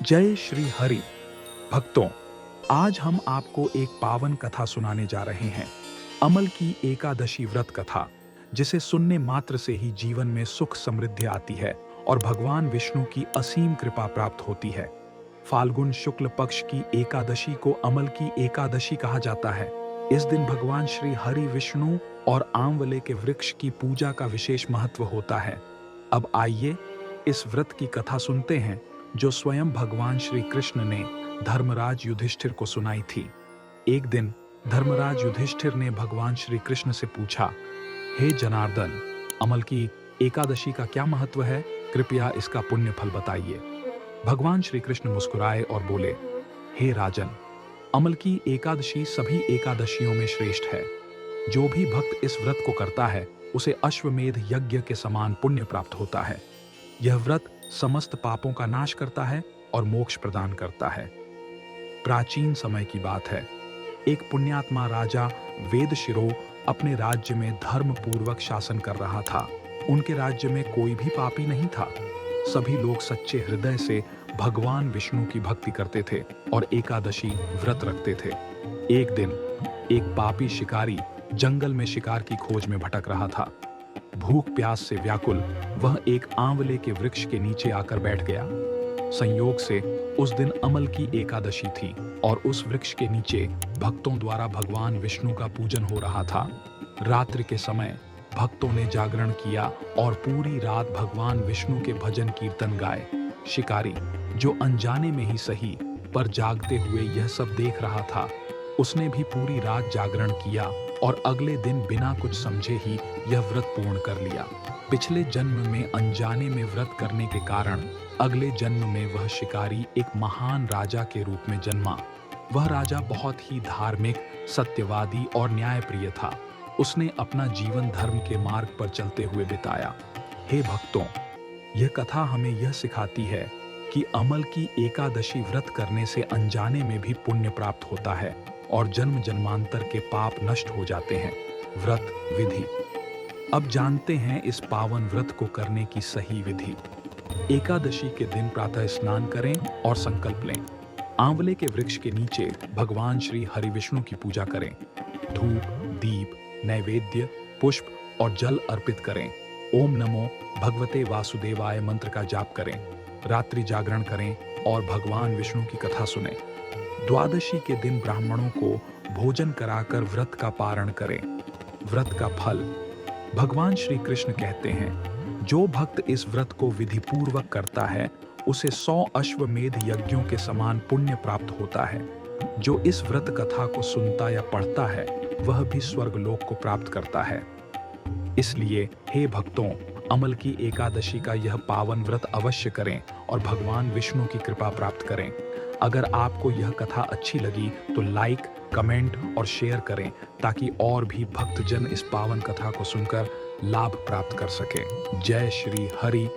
जय श्री हरि भक्तों, आज हम आपको एक पावन कथा सुनाने जा रहे हैं। अमल की एकादशी व्रत कथा, जिसे सुनने मात्र से ही जीवन में सुख समृद्धि आती है और भगवान विष्णु की असीम कृपा प्राप्त होती है। फाल्गुन शुक्ल पक्ष की एकादशी को अमल की एकादशी कहा जाता है। इस दिन भगवान श्री हरि विष्णु और आंवले के वृक्ष की पूजा का विशेष महत्व होता है। अब आइए इस व्रत की कथा सुनते हैं, जो स्वयं भगवान श्री कृष्ण ने धर्मराज युधिष्ठिर को सुनाई थी। एक दिन धर्मराज युधिष्ठिर ने भगवान श्री कृष्ण से पूछा, हे जनार्दन, अमल की एकादशी का क्या महत्व है? कृपया इसका पुण्य फल बताइए। भगवान श्री कृष्ण मुस्कुराए और बोले, हे राजन, अमल की एकादशी सभी एकादशियों में श्रेष्ठ है। जो भी भक्त इस व्रत को करता है, उसे अश्वमेध यज्ञ के समान पुण्य प्राप्त होता है। यह व्रत समस्त पापों का नाश करता है और मोक्ष प्रदान करता है। प्राचीन समय की बात है। एक पुण्यात्मा राजा वेदशिरो अपने राज्य में धर्म पूर्वक शासन कर रहा था। उनके राज्य में कोई भी पापी नहीं था। सभी लोग सच्चे हृदय से भगवान विष्णु की भक्ति करते थे और एकादशी व्रत रखते थे। एक दिन एक पापी शिकारी जंगल में शिकार की खोज में भटक रहा था। भूख प्यास से व्याकुल वह एक आंवले के वृक्ष के नीचे आकर बैठ गया। संयोग से उस दिन अमल की एकादशी थी और उस वृक्ष के नीचे भक्तों द्वारा भगवान विष्णु का पूजन हो रहा था। रात्रि के समय भक्तों ने जागरण किया और पूरी रात भगवान विष्णु के भजन कीर्तन गाए। शिकारी, जो अनजाने में ही सही पर जागते हुए यह सब देख रहा था, उसने भी पूरी रात जागरण किया और अगले दिन बिना कुछ समझे ही यह व्रत पूर्ण कर लिया। पिछले जन्म में अनजाने में व्रत करने के कारण अगले जन्म में वह शिकारी एक महान राजा के रूप में जन्मा। वह राजा बहुत ही धार्मिक, सत्यवादी और न्यायप्रिय था। उसने अपना जीवन धर्म के मार्ग पर चलते हुए बिताया। हे भक्तों, यह कथा हमें यह सिखाती है कि अमल की एकादशी व्रत करने से अनजाने में भी पुण्य प्राप्त होता है और जन्म जन्मांतर के पाप नष्ट हो जाते हैं। व्रत विधि। अब जानते हैं इस पावन व्रत को करने की सही विधि। एकादशी के दिन प्रातः स्नान करें और संकल्प लें। आंवले के वृक्ष के नीचे भगवान श्री हरि विष्णु की पूजा करें। धूप, दीप, नैवेद्य, पुष्प और जल अर्पित करें। ओम नमो भगवते वासुदेवाय मंत्र का जाप करें। रात्रि जागरण करें और भगवान विष्णु की कथा सुनें। द्वादशी के दिन ब्राह्मणों को भोजन कराकर व्रत का पारण करें। व्रत का फल। भगवान श्री कृष्ण कहते हैं, जो भक्त इस व्रत को विधि पूर्वक करता है, उसे 100 अश्वमेध यज्ञों के समान पुण्य प्राप्त होता है। जो इस व्रत कथा को सुनता या पढ़ता है, वह भी स्वर्गलोक को प्राप्त करता है। इसलिए हे भक्तों, अमल की एकादशी का यह पावन व्रत अवश्य करें और भगवान विष्णु की कृपा प्राप्त करें। अगर आपको यह कथा अच्छी लगी तो लाइक, कमेंट और शेयर करें, ताकि और भी भक्तजन इस पावन कथा को सुनकर लाभ प्राप्त कर सकें। जय श्री हरि।